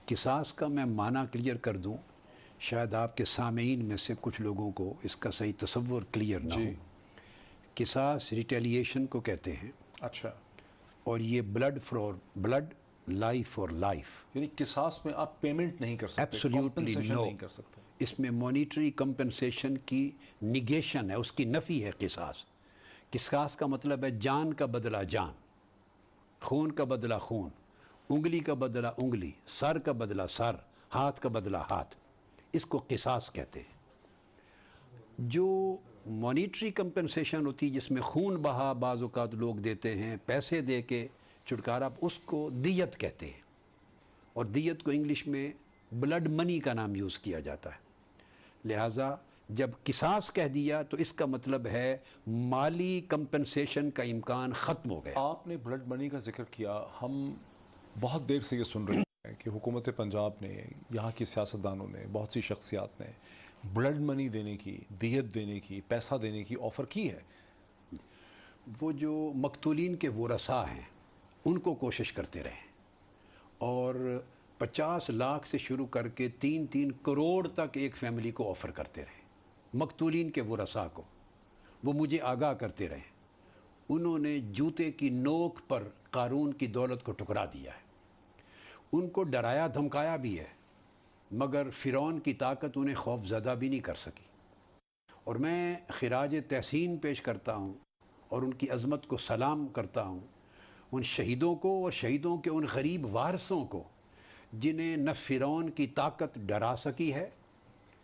قصاص کا میں معنی کلیئر کر دوں، شاید آپ کے سامعین میں سے کچھ لوگوں کو اس کا صحیح تصور کلیئر نہ ہو۔ قصاص ریٹیلیشن کو کہتے ہیں۔ اچھا، اور یہ blood for blood, life for life, یعنی قصاص میں آپ پیمنٹ نہیں کر سکتے، ایبسلیوٹلی نو، نہیں کر سکتے۔ اس میں مانیٹری کمپنسیشن کی نگیشن ہے، اس کی نفی ہے قصاص۔ قصاص کا مطلب ہے جان کا بدلہ جان، خون کا بدلہ خون، انگلی کا بدلہ انگلی، سر کا بدلہ سر، ہاتھ کا بدلہ ہاتھ، اس کو قصاص کہتے ہیں۔ جو مانیٹری کمپنسیشن ہوتی ہے جس میں خون بہا بعض اوقات لوگ دیتے ہیں، پیسے دے کے چھٹکارا، اس کو دیت کہتے ہیں، اور دیت کو انگلش میں بلڈ منی کا نام یوز کیا جاتا ہے۔ لہٰذا جب قصاص کہہ دیا تو اس کا مطلب ہے مالی کمپنسیشن کا امکان ختم ہو گیا۔ آپ نے بلڈ منی کا ذکر کیا، ہم بہت دیر سے یہ سن رہے ہیں کہ حکومت پنجاب نے، یہاں کی سیاستدانوں نے، بہت سی شخصیات نے بلڈ منی دینے کی، دیت دینے کی، پیسہ دینے کی آفر کی ہے۔ وہ جو مقتولین کے ورثاء ہیں ان کو کوشش کرتے رہے، اور 50 لاکھ سے شروع کر کے 3 کروڑ تک ایک فیملی کو آفر کرتے رہے، مقتولین کے ورثاء کو۔ وہ مجھے آگاہ کرتے رہے، انہوں نے جوتے کی نوک پر قارون کی دولت کو ٹکرا دیا ہے، ان کو ڈرایا دھمکایا بھی ہے، مگر فرعون کی طاقت انہیں خوف زدہ بھی نہیں کر سکی۔ اور میں خراج تحسین پیش کرتا ہوں اور ان کی عظمت کو سلام کرتا ہوں ان شہیدوں کو اور شہیدوں کے ان غریب وارثوں کو جنہیں نہ فرعون کی طاقت ڈرا سکی ہے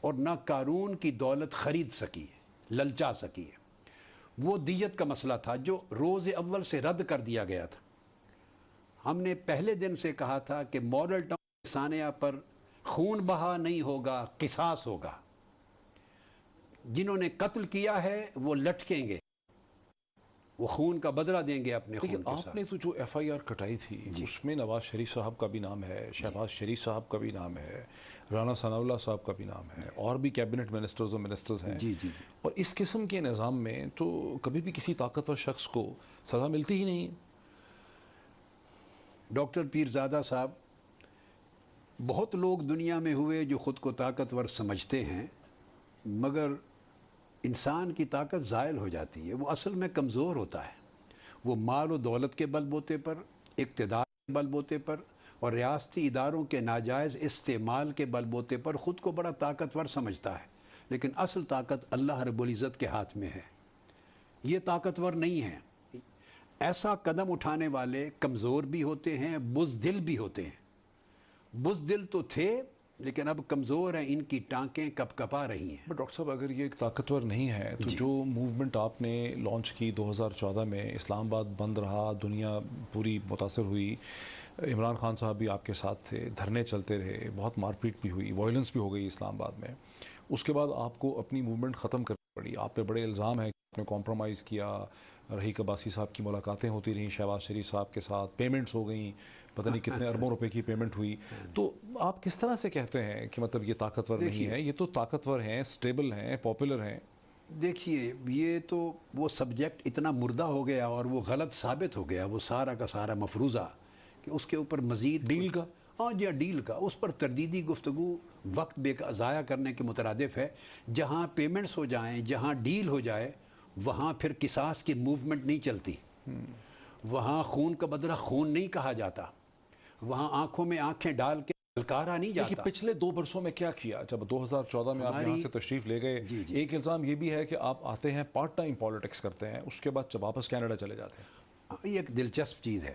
اور نہ قارون کی دولت خرید سکی ہے، للچا سکی ہے۔ وہ دیت کا مسئلہ تھا جو روز اول سے رد کر دیا گیا تھا۔ ہم نے پہلے دن سے کہا تھا کہ ماڈل ٹاؤن ثانیہ پر خون بہا نہیں ہوگا، قصاص ہوگا۔ جنہوں نے قتل کیا ہے وہ لٹکیں گے، وہ خون کا بدلہ دیں گے اپنے خون کے ساتھ۔ آپ نے تو جو ایف آئی آر کٹائی تھی اس میں نواز شریف صاحب کا بھی نام ہے، شہباز شریف صاحب کا بھی نام ہے، رانا ثناء اللہ صاحب کا بھی نام ہے، اور بھی کیبنٹ منسٹرز اور منسٹرز ہیں۔ اور اس قسم کے نظام میں تو کبھی بھی کسی طاقتور شخص کو سزا ملتی ہی نہیں۔ ڈاکٹر پیرزادہ صاحب، بہت لوگ دنیا میں ہوئے جو خود کو طاقتور سمجھتے ہیں، مگر انسان کی طاقت زائل ہو جاتی ہے، وہ اصل میں کمزور ہوتا ہے۔ وہ مال و دولت کے بل بوتے پر، اقتدار کے بل بوتے پر، اور ریاستی اداروں کے ناجائز استعمال کے بل بوتے پر خود کو بڑا طاقتور سمجھتا ہے، لیکن اصل طاقت اللہ رب العزت کے ہاتھ میں ہے۔ یہ طاقتور نہیں ہے۔ ایسا قدم اٹھانے والے کمزور بھی ہوتے ہیں، بزدل بھی ہوتے ہیں۔ بزدل تو تھے لیکن اب کمزور ہیں، ان کی ٹانکیں کپ کپا رہی ہیں۔ ڈاکٹر صاحب، اگر یہ طاقتور نہیں ہے تو جو موومنٹ آپ نے لانچ کی 2014 میں، اسلام آباد بند رہا، دنیا پوری متاثر ہوئی، عمران خان صاحب بھی آپ کے ساتھ تھے، دھرنے چلتے رہے، بہت مار پیٹ بھی ہوئی، وائلنس بھی ہو گئی اسلام آباد میں، اس کے بعد آپ کو اپنی موومنٹ ختم کرنی پڑی۔ آپ پہ بڑے الزام ہیں کہ آپ نے کمپرومائز کیا، رحیق عباسی صاحب کی ملاقاتیں ہوتی رہیں شہباز شریف صاحب کے ساتھ، پیمنٹس ہو گئیں، پتہ نہیں کتنے اربوں روپے کی پیمنٹ ہوئی۔ تو آپ کس طرح سے کہتے ہیں کہ مطلب یہ طاقتور نہیں ہے؟ یہ تو طاقتور ہیں، سٹیبل ہیں، پاپولر ہیں۔ دیکھیے، یہ تو وہ سبجیکٹ اتنا مردہ ہو گیا اور وہ غلط ثابت ہو گیا، وہ سارا کا سارا مفروضہ، کہ اس کے اوپر مزید ڈیل کا، ہاں جی، ڈیل کا، اس پر تردیدی گفتگو وقت ضائع کرنے کے مترادف ہے۔ جہاں پیمنٹس ہو جائیں، جہاں ڈیل ہو جائے، وہاں پھر قصاص کی موومنٹ نہیں چلتی، وہاں خون کا بدلہ خون نہیں کہا جاتا، وہاں آنکھوں میں آنکھیں ڈال کے للکارا نہیں جاتا۔ پچھلے 2 برسوں میں کیا کیا؟ جب 2014 میں آپ یہاں سے تشریف لے گئے، ایک الزام یہ بھی ہے کہ آپ آتے ہیں پارٹ ٹائم پالیٹکس کرتے ہیں، اس کے بعد جب واپس کینیڈا چلے جاتے ہیں۔ یہ ایک دلچسپ چیز ہے،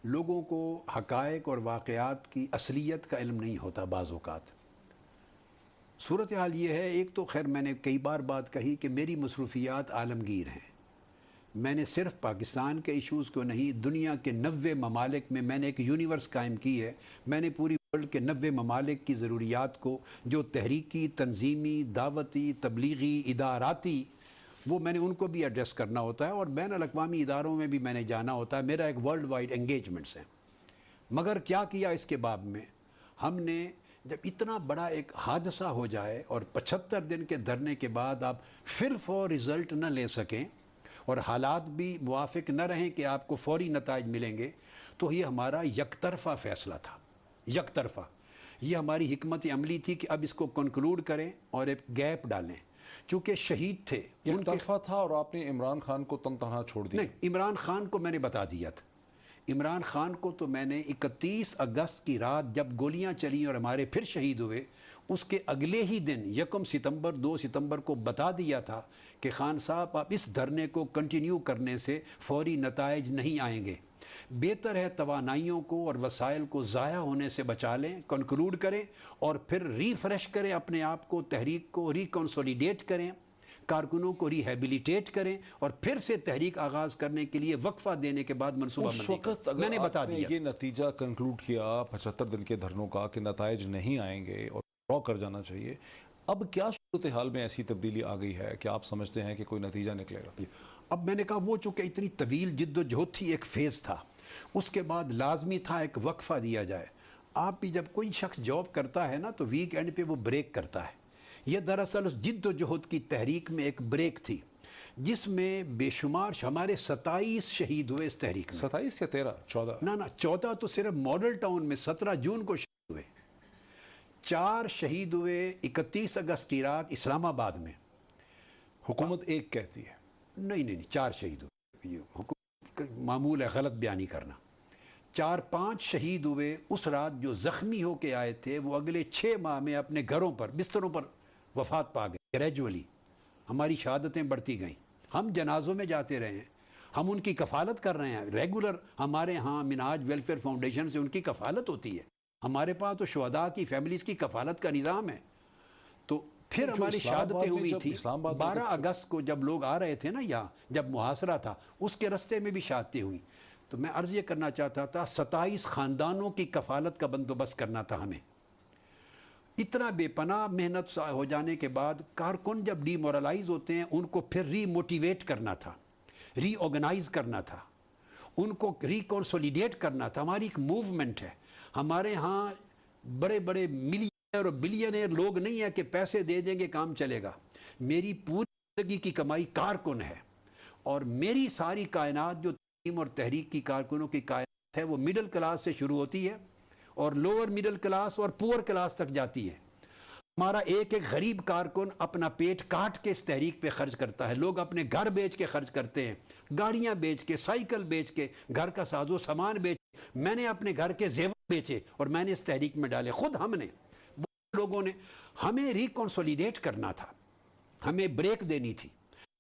لوگوں کو حقائق اور واقعات کی اصلیت کا علم نہیں ہوتا بعض اوقات۔ صورتحال یہ ہے، ایک تو خیر میں نے کئی بار بات کہی کہ میری مصروفیات عالمگیر ہیں، میں نے صرف پاکستان کے ایشوز کو نہیں، دنیا کے 90 ممالک میں نے ایک یونیورس قائم کی ہے۔ میں نے پوری ورلڈ کے 90 ممالک کی ضروریات کو، جو تحریکی، تنظیمی، دعوتی، تبلیغی، اداراتی، وہ میں نے ان کو بھی ایڈریس کرنا ہوتا ہے، اور بین الاقوامی اداروں میں بھی میں نے جانا ہوتا ہے، میرا ایک ورلڈ وائڈ انگیجمنٹس ہیں۔ مگر کیا کیا اس کے باب میں؟ ہم نے جب اتنا بڑا ایک حادثہ ہو جائے اور 75 دن کے دھرنے کے بعد آپ فل فور رزلٹ نہ لے سکیں اور حالات بھی موافق نہ رہیں کہ آپ کو فوری نتائج ملیں گے، تو یہ ہمارا یک طرفہ فیصلہ تھا، یک طرفہ۔ یہ ہماری حکمت عملی تھی کہ اب اس کو کنکلوڈ کریں اور ایک گیپ ڈالیں، چونکہ شہید تھے یہ ایک طرفہ تھا اور آپ نے عمران خان کو تن تنہا چھوڑ دیا. نہیں، عمران خان کو میں نے بتا دیا تھا. عمران خان کو تو میں نے 31 اگست کی رات جب گولیاں چلیں اور ہمارے پھر شہید ہوئے، اس کے اگلے ہی دن 1 ستمبر 2 ستمبر کو بتا دیا تھا کہ خان صاحب آپ اس دھرنے کو کنٹینیو کرنے سے فوری نتائج نہیں آئیں گے، بہتر ہے توانائیوں کو اور وسائل کو ضائع ہونے سے بچا لیں، کنکلوڈ کریں اور پھر ریفریش کریں اپنے آپ کو، تحریک کو ریکنسولیڈیٹ کریں، کارکنوں کو ریہیبلیٹیٹ کریں اور پھر سے تحریک آغاز کرنے کے لیے وقفہ دینے کے بعد منصوبہ اس بندی وقت کریں. میں نے بتا دیا یہ نتیجہ کنکلوڈ کیا 75 دن کے دھرنوں کا کہ نتائج نہیں آئیں گے اور ڈرا کر جانا چاہیے، اب کیا صورتحال میں ایسی تبدیلی آ گئی ہے کہ آپ سمجھتے ہیں کہ کوئی نتیجہ نکلے گا؟ اب میں نے کہا وہ چونکہ اتنی طویل جد و جہد تھی، ایک فیز تھا، اس کے بعد لازمی تھا ایک وقفہ دیا جائے. آپ بھی جب کوئی شخص جاب کرتا ہے نا تو ویک اینڈ پہ وہ بریک کرتا ہے. یہ دراصل اس جد و جہد کی تحریک میں ایک بریک تھی جس میں بے شمار ہمارے 27 شہید ہوئے اس تحریک میں. 27 یا 13 14؟ نہ 14 تو صرف ماڈل ٹاؤن میں 17 جون کو شہید ہوئے. 4 شہید ہوئے 31 اگست کی رات اسلام آباد میں. حکومت ایک کہتی ہے. نہیں 4 شہید ہوئے. یہ حکومت کا معمول ہے غلط بیانی کرنا. 4-5 شہید ہوئے اس رات جو زخمی ہو کے آئے تھے، وہ اگلے 6 ماہ میں اپنے گھروں پر بستروں پر وفات پا گئے. گریجولی ہماری شہادتیں بڑھتی گئیں، ہم جنازوں میں جاتے رہے ہیں، ہم ان کی کفالت کر رہے ہیں. ریگولر ہمارے ہاں منہاج ویلفیئر فاؤنڈیشن سے ان کی کفالت ہوتی ہے. ہمارے پاس تو شہداء کی فیملیز کی کفالت کا نظام ہے. تو پھر ہماری شہادتیں ہوئی تھی 12 اگست کو جب لوگ آ رہے تھے نا یہاں، جب محاصرہ تھا، اس کے رستے میں بھی شہادتیں ہوئیں. تو میں عرض یہ کرنا چاہتا تھا 27 خاندانوں کی کفالت کا بندوبست کرنا تھا ہمیں. اتنا بے پناہ محنت ہو جانے کے بعد کارکن جب ڈی مورلائز ہوتے ہیں ان کو پھر ری موٹیویٹ کرنا تھا، ری آرگنائز کرنا تھا، ان کو ریکنسولیڈیٹ کرنا تھا. ہماری ایک موومنٹ ہے. ہمارے ہاں بڑے بڑے ملینئر اور بلینئر لوگ نہیں ہیں کہ پیسے دے دیں گے کام چلے گا. میری پوری زندگی کی کمائی کارکن ہے، اور میری ساری کائنات جو تعلیم اور تحریک کی کارکنوں کی کائنات ہے وہ مڈل کلاس سے شروع ہوتی ہے اور لوور مڈل کلاس اور پور کلاس تک جاتی ہے. ہمارا ایک غریب کارکن اپنا پیٹ کاٹ کے اس تحریک پہ خرچ کرتا ہے. لوگ اپنے گھر بیچ کے خرچ کرتے ہیں، گاڑیاں بیچ کے، سائیکل بیچ کے، گھر کا ساز و سامان بیچ. میں نے اپنے گھر کے زیور بیچے اور میں نے اس تحریک میں ڈالے. خود ہم نے، لوگوں نے. ہمیں ریکنسولیڈیٹ کرنا تھا، ہمیں بریک دینی تھی،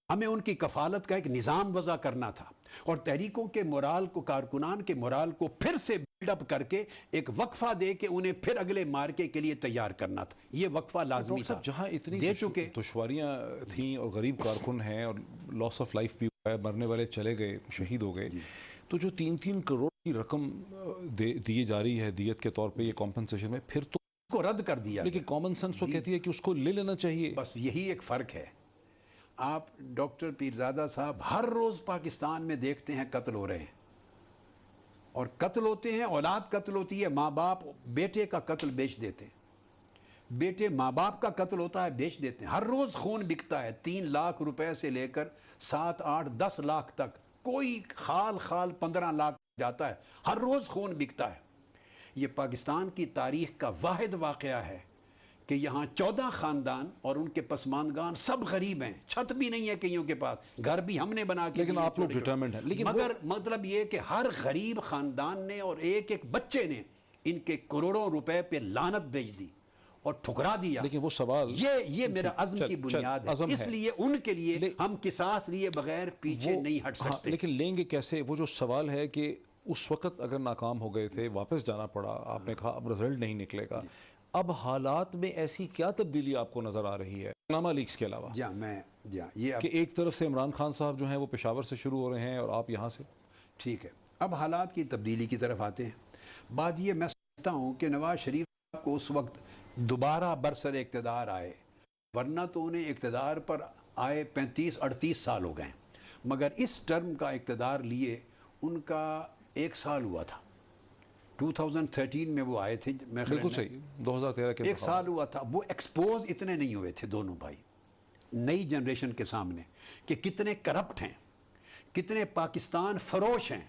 ہمیں ان کی کفالت کا ایک نظام وضع کرنا تھا اور تحریکوں کے مورال کو، کارکنان کے مورال کو پھر سے بلڈ اپ کر کے ایک وقفہ دے کے انہیں پھر اگلے مارکے کے لیے تیار کرنا تھا. یہ وقفہ لازمی تھا. جہاں اتنی دے چکے دشواریاں تھیں اور غریب کارکن ہیں اور لاس آف لائف بھی ہوا ہے، مرنے والے چلے گئے، شہید ہو گئے، تو جو 3 کروڑ کی رقم دی جا رہی ہے دیت کے طور پہ یہ کمپنسیشن میں، پھر تو کو رد کر دیا. لیکن کامن سینس وہ کہتی ہے کہ اس کو لے لینا چاہیے. بس یہی ایک فرق ہے. آپ ڈاکٹر پیرزادہ صاحب ہر روز پاکستان میں دیکھتے ہیں قتل ہو رہے ہیں، اور قتل ہوتے ہیں، اولاد قتل ہوتی ہے، ماں باپ بیٹے کا قتل بیچ دیتے ہیں، بیٹے ماں باپ کا قتل ہوتا ہے بیچ دیتے ہیں. ہر روز خون بکتا ہے، 3 لاکھ روپے سے لے کر 7, 8, 10 لاکھ تک، کوئی خال 15 لاکھ جاتا ہے. ہر روز خون بکتا ہے. یہ پاکستان کی تاریخ کا واحد واقعہ ہے کہ یہاں 14 خاندان اور ان کے پسماندگان سب غریب ہیں، چھت بھی نہیں ہے کئیوں کے پاس، گھر بھی ہم نے بنا کے، لیکن آپ لوگ ڈٹرمنٹ ہیں. لیکن مگر مطلب یہ کہ ہر غریب خاندان نے اور ایک بچے نے ان کے کروڑوں روپے پہ لعنت بھیج دی اور ٹھکرا دیا. لیکن وہ سوال یہ میرا عزم کی بنیاد ہے. اس لیے ان کے لیے ہم قصاص لیے بغیر پیچھے نہیں ہٹ سکتے. لیکن لیں گے کیسے؟ وہ جو سوال ہے کہ اس وقت اگر ناکام ہو گئے تھے، واپس جانا پڑا، آپ نے کہا اب رزلٹ نہیں نکلے گا، اب حالات میں ایسی کیا تبدیلی آپ کو نظر آ رہی ہے نامہ لیکس کے علاوہ؟ یہ کہ ایک طرف سے عمران خان صاحب جو ہیں وہ پشاور سے شروع ہو رہے ہیں اور آپ یہاں سے. ٹھیک ہے، اب حالات کی تبدیلی کی طرف آتے ہیں. بات یہ میں سمجھتا ہوں کہ نواز شریف صاحب کو اس وقت دوبارہ برسر اقتدار آئے، ورنہ تو انہیں اقتدار پر آئے 35-38 سال ہو گئے، مگر اس ٹرم کا اقتدار لیے ان کا 1 سال ہوا تھا. 2013 میں وہ آئے تھے. بالکل صحیح، 2013 کے 1 سال ہوا تھا. وہ ایکسپوز اتنے نہیں ہوئے تھے دونوں بھائی نئی جنریشن کے سامنے کہ کتنے کرپٹ ہیں، کتنے پاکستان فروش ہیں،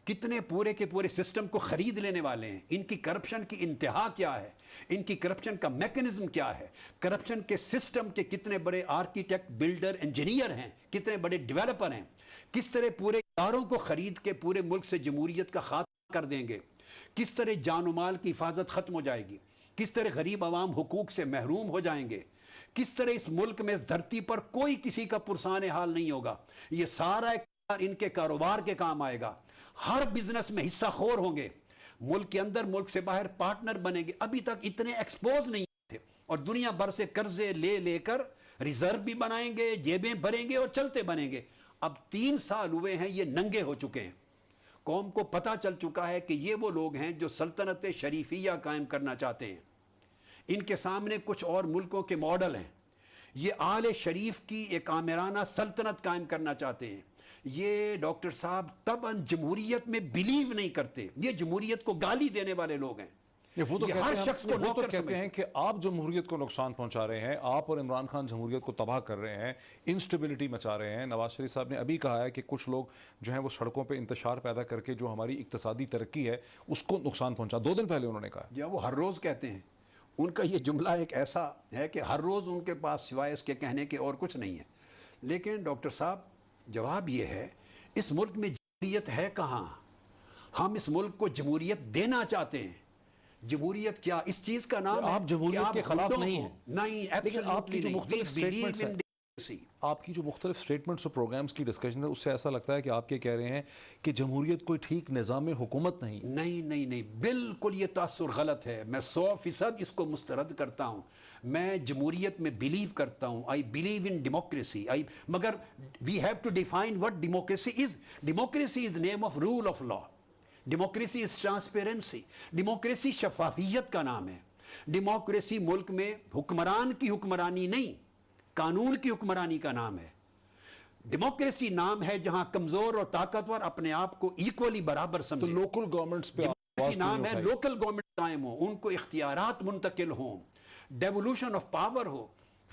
کتنے پورے کے پورے سسٹم کو خرید لینے والے ہیں. ان کی کرپشن کی انتہا کیا ہے, ان کی کرپشن کا میکنزم کیا ہے, کرپشن کے سسٹم کے کتنے بڑے آرکیٹیکٹ, بلڈر, انجینئر ہیں, کتنے بڑے ڈیولپر ہیں, کس طرح پورے اداروں کو خرید کے پورے ملک سے جمہوریت کا خاتمہ کر دیں گے, کس طرح جان و مال کی حفاظت ختم ہو جائے گی, کس طرح غریب عوام حقوق سے محروم ہو جائیں گے, کس طرح اس ملک میں اس دھرتی پر کوئی کسی کا پرسان حال نہیں ہوگا. یہ سارا ان کے کاروبار کے کام آئے گا. ہر بزنس میں حصہ خور ہوں گے, ملک کے اندر ملک سے باہر پارٹنر بنیں گے. ابھی تک اتنے ایکسپوز نہیں تھے, اور دنیا بھر سے قرضے لے لے کر ریزرو بھی بنائیں گے, جیبیں بھریں گے اور چلتے بنیں گے. اب 3 سال ہوئے ہیں, یہ ننگے ہو چکے ہیں. قوم کو پتہ چل چکا ہے کہ یہ وہ لوگ ہیں جو سلطنت شریفیہ قائم کرنا چاہتے ہیں. ان کے سامنے کچھ اور ملکوں کے ماڈل ہیں. یہ آل شریف کی ایک آمرانہ سلطنت قائم کرنا چاہتے ہیں. یہ ڈاکٹر صاحب طبعاً جمہوریت میں بلیو نہیں کرتے. یہ جمہوریت کو گالی دینے والے لوگ ہیں. وہ تو ہر شخص کو نوکر کہتے ہیں کہ آپ جمہوریت کو نقصان پہنچا رہے ہیں, آپ اور عمران خان جمہوریت کو تباہ کر رہے ہیں, انسٹیبلٹی مچا رہے ہیں. نواز شریف صاحب نے ابھی کہا ہے کہ کچھ لوگ جو ہیں وہ سڑکوں پہ انتشار پیدا کر کے جو ہماری اقتصادی ترقی ہے اس کو نقصان پہنچا. 2 دن پہلے انہوں نے کہا. جی, وہ ہر روز کہتے ہیں. ان کا یہ جملہ ایک ایسا ہے کہ ہر روز ان کے پاس سوائے اس کے کہنے کے اور کچھ نہیں ہے. لیکن ڈاکٹر صاحب, جواب یہ ہے, اس ملک میں جمہوریت ہے کہاں؟ ہم اس ملک کو جمہوریت دینا چاہتے ہیں. جمہوریت کیا اس چیز کا نام ہے؟ آپ جمہوریت کے خلاف نہیں ہیں. نہیں, لیکن آپ کی جو مختلف سٹیٹمنٹس ہیں, آپ کی جو مختلف سٹیٹمنٹس اور پروگرامز کی ڈسکشن ہے, اس سے ایسا لگتا ہے کہ آپ یہ کہہ رہے ہیں کہ جمہوریت کوئی ٹھیک نظام حکومت نہیں. نہیں, بالکل یہ تاثر غلط ہے. میں 100% اس کو مسترد کرتا ہوں. میں جمہوریت میں بلیو کرتا ہوں. I believe in democracy. مگر we have to define what democracy is. Democracy is name of rule of law. Democracy is transparency. Democracy شفافیت کا نام ہے. ڈیموکریسی ملک میں حکمران کی حکمرانی نہیں, قانون کی حکمرانی کا نام ہے. ڈیموکریسی نام ہے جہاں کمزور اور طاقتور اپنے آپ کو ایکولی برابر سمجھے. تو لوکل گورنمنٹس پہ ڈیموکریسی نام ہے لوکل گورنمنٹ قائم ہو, ان کو اختیارات منتقل ہوں, devolution of power who,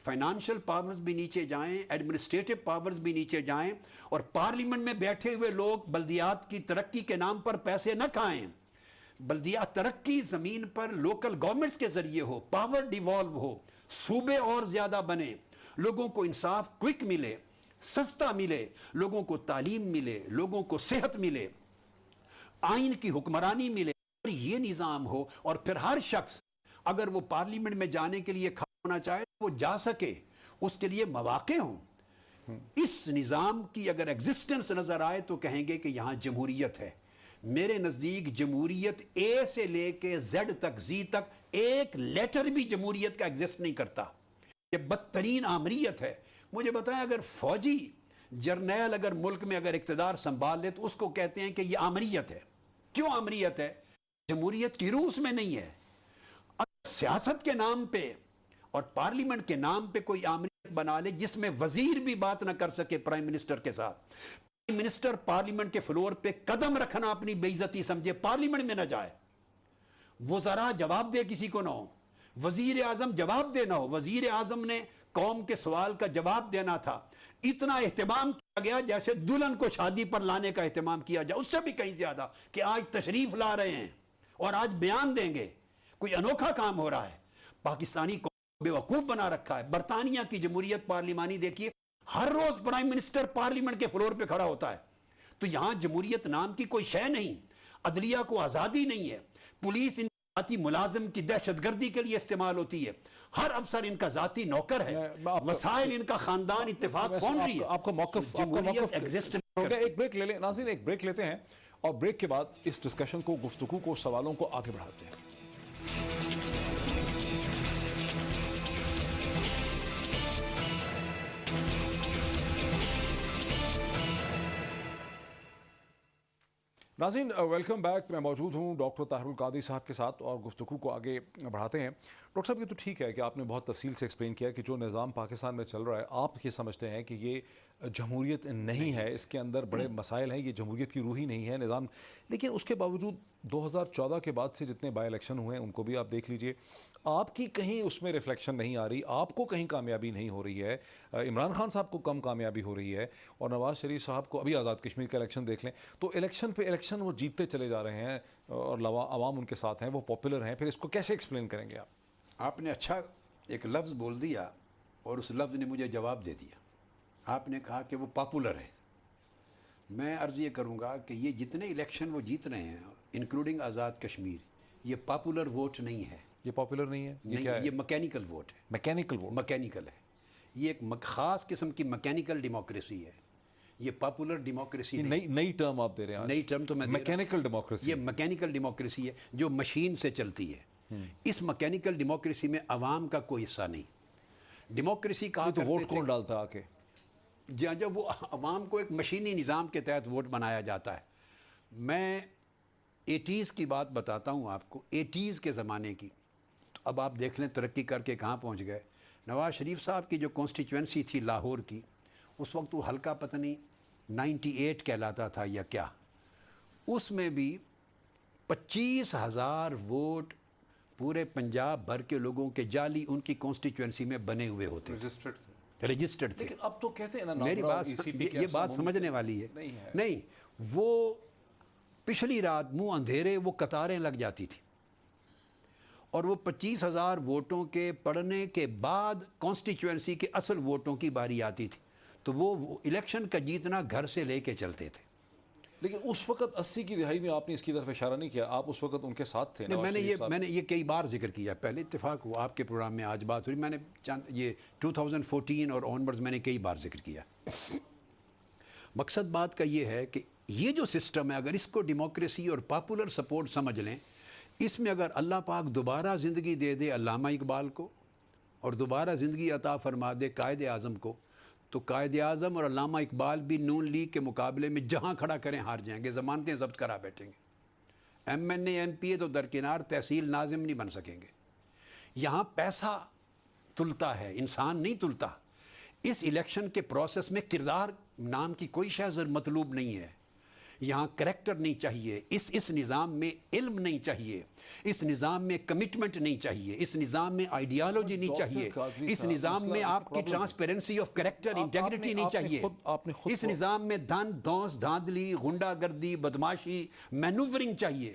financial powers بھی نیچے جائیں, ایڈمنسٹریٹو پاورز بھی نیچے جائیں, اور پارلیمنٹ میں بیٹھے ہوئے لوگ بلدیات کی ترقی کے نام پر پیسے نہ کھائیں. بلدیات ترقی زمین پر لوکل گورنمنٹس کے ذریعے ہو, پاور ڈیوالو ہو, صوبے اور زیادہ بنے, لوگوں کو انصاف کوئک ملے, سستا ملے, لوگوں کو تعلیم ملے, لوگوں کو صحت ملے, آئین کی حکمرانی ملے. یہ نظام ہو, اور پھر ہر شخص اگر وہ پارلیمنٹ میں جانے کے لیے کھڑا ہونا چاہے وہ جا سکے, اس کے لیے مواقع ہوں. اس نظام کی اگر ایگزسٹنس نظر آئے تو کہیں گے کہ یہاں جمہوریت ہے. میرے نزدیک جمہوریت اے سے لے کے زیڈ تک, زی تک, ایک لیٹر بھی جمہوریت کا ایگزسٹ نہیں کرتا. یہ بدترین آمریت ہے. مجھے بتائیں, اگر فوجی جرنیل اگر ملک میں اگر اقتدار سنبھال لے تو اس کو کہتے ہیں کہ یہ آمریت ہے. کیوں آمریت ہے؟ جمہوریت کی روح اس میں نہیں ہے. اگر سیاست کے نام پہ اور پارلیمنٹ کے نام پہ کوئی آمریت بنا لے جس میں وزیر بھی بات نہ کر سکے پرائم منسٹر کے ساتھ, پرائم منسٹر پارلیمنٹ کے فلور پہ قدم رکھنا اپنی بے عزتی سمجھے, پارلیمنٹ میں نہ جائے, وزراء جواب دے کسی کو نہ ہو, وزیر اعظم جواب دے نہ ہو. وزیر اعظم نے قوم کے سوال کا جواب دینا تھا. اتنا اہتمام کیا گیا جیسے دلہن کو شادی پر لانے کا اہتمام کیا جائے, اس سے بھی کہیں زیادہ, کہ آج تشریف لا رہے ہیں اور آج بیان دیں گے. کوئی انوکھا کام ہو رہا ہے. پاکستانی قوم بے وقوف بنا رکھا ہے. برطانیہ کی جمہوریت پارلیمانی دیکھیے, ہر روز پرائم منسٹر پارلیمنٹ کے فلور پہ کھڑا ہوتا ہے. تو یہاں جمہوریت نام کی کوئی شے نہیں. عدلیہ کو آزادی نہیں ہے. پولیس ان ذاتی ملازم کی دہشت گردی کے لیے استعمال ہوتی ہے. ہر افسر ان کا ذاتی نوکر ہے. وسائل ان کا خاندان اتفاق فونڈری ہے. آپ کا موقف ایگزسٹ ہو گیا. ایک بریک لے لیں ناظرین, ایک بریک لیتے ہیں, اور بریک کے بعد اس ڈسکشن کو, گفتگو کو, سوالوں کو آگے بڑھاتے ہیں. ناظرین ویلکم بیک. میں موجود ہوں ڈاکٹر طاہر القادری صاحب کے ساتھ, اور گفتگو کو آگے بڑھاتے ہیں. ڈاکٹر صاحب, یہ تو ٹھیک ہے کہ آپ نے بہت تفصیل سے ایکسپلین کیا کہ جو نظام پاکستان میں چل رہا ہے, آپ یہ سمجھتے ہیں کہ یہ جمہوریت نہیں ہے، اس کے اندر بڑے مسائل ہیں، یہ جمہوریت کی روح ہی نہیں ہے نظام. لیکن اس کے باوجود 2014 کے بعد سے جتنے بائی الیکشن ہوئے ہیں ان کو بھی آپ دیکھ لیجئے، آپ کی کہیں اس میں ریفلیکشن نہیں آ رہی، آپ کو کہیں کامیابی نہیں ہو رہی ہے. عمران خان صاحب کو کم کامیابی ہو رہی ہے، اور نواز شریف صاحب کو ابھی آزاد کشمیر کا الیکشن دیکھ لیں تو الیکشن پہ الیکشن وہ جیتتے چلے جا رہے ہیں، اور عوام ان کے ساتھ ہیں، وہ پاپولر ہیں. پھر اس کو کیسے ایکسپلین کریں گے آپ؟ آپ نے اچھا ایک لفظ بول دیا اور اس لفظ نے مجھے جواب دے دیا. آپ نے کہا کہ وہ پاپولر ہے. میں عرض یہ کروں گا کہ یہ جتنے الیکشن وہ جیت رہے ہیں انکلوڈنگ آزاد کشمیر، یہ پاپولر ووٹ نہیں ہے. یہ پاپولر نہیں ہے، یہ کیا نہیں، ہے؟ یہ مکینیکل ووٹ ہے. Mechanical vote. مکینیکل ہے. یہ ایک خاص قسم کی مکینیکل ڈیموکریسی ہے. یہ پاپولر ڈیموکریسی یہ نہیں. نئی ٹرم آپ دے رہے ہیں آج. نئی ٹرم تو میں دے رہا ہوں. Mechanical democracy. یہ مکینیکل ڈیموکریسی ہے جو مشین سے چلتی ہے. اس مکینیکل ڈیموکریسی میں عوام کا کوئی حصہ نہیں. ڈیموکریسی کہا تو ووٹ کرتے کون ڈالتا ہے آ کے؟ جب وہ عوام کو ایک مشینی نظام کے تحت ووٹ بنایا جاتا ہے. میں 80s کی بات بتاتا ہوں آپ کو، 80s کے زمانے کی. اب آپ دیکھ لیں ترقی کر کے کہاں پہنچ گئے. نواز شریف صاحب کی جو کانسٹیچوئنسی تھی لاہور کی، اس وقت وہ حلقہ پتہ نہیں 98 کہلاتا تھا یا کیا، اس میں بھی 25,000 ووٹ پورے پنجاب بھر کے لوگوں کے جعلی ان کی کانسٹیچوئنسی میں بنے ہوئے ہوتے تھے، رجسٹرڈ تھے. لیکن اب تو کہتے ہیں نا، میری بات یہ بات سمجھنے والی ہے. نہیں، وہ پچھلی رات منہ اندھیرے وہ قطاریں لگ جاتی تھی، اور وہ 25,000 ووٹوں کے پڑھنے کے بعد کانسٹیچوئنسی کے اصل ووٹوں کی باری آتی تھی. تو وہ الیکشن کا جیتنا گھر سے لے کے چلتے تھے. لیکن اس وقت 80 کی دہائی میں آپ نے اس کی طرف اشارہ نہیں کیا، آپ اس وقت ان کے ساتھ تھے. میں نے یہ کئی بار ذکر کیا. پہلے اتفاق ہوا آپ کے پروگرام میں آج بات ہوئی، میں نے یہ 2014 اور آنورڈز میں نے کئی بار ذکر کیا. مقصد بات کا یہ ہے کہ یہ جو سسٹم ہے، اگر اس کو ڈیموکریسی اور پاپولر سپورٹ سمجھ لیں، اس میں اگر اللہ پاک دوبارہ زندگی دے دے علامہ اقبال کو، اور دوبارہ زندگی عطا فرما دے قائد اعظم کو، تو قائد اعظم اور علامہ اقبال بھی نون لیگ کے مقابلے میں جہاں کھڑا کریں ہار جائیں گے، ضمانتیں ضبط کرا بیٹھیں گے. M N A M P A تو درکنار تحصیل ناظم نہیں بن سکیں گے. یہاں پیسہ تلتا ہے، انسان نہیں تلتا. اس الیکشن کے پروسیس میں کردار نام کی کوئی شے مطلوب نہیں ہے. یہاں کریکٹر نہیں چاہیے. اس نظام میں علم نہیں چاہیے، اس نظام میں کمٹمنٹ نہیں چاہیے، اس نظام میں آئیڈیالوجی نہیں چاہیے، اس نظام میں آپ کی ٹرانسپیرنسی آف کریکٹر انٹیگریٹی نہیں چاہیے. اس نظام میں دھوس دھاندلی، غنڈہ گردی، بدماشی، مینوورنگ چاہیے،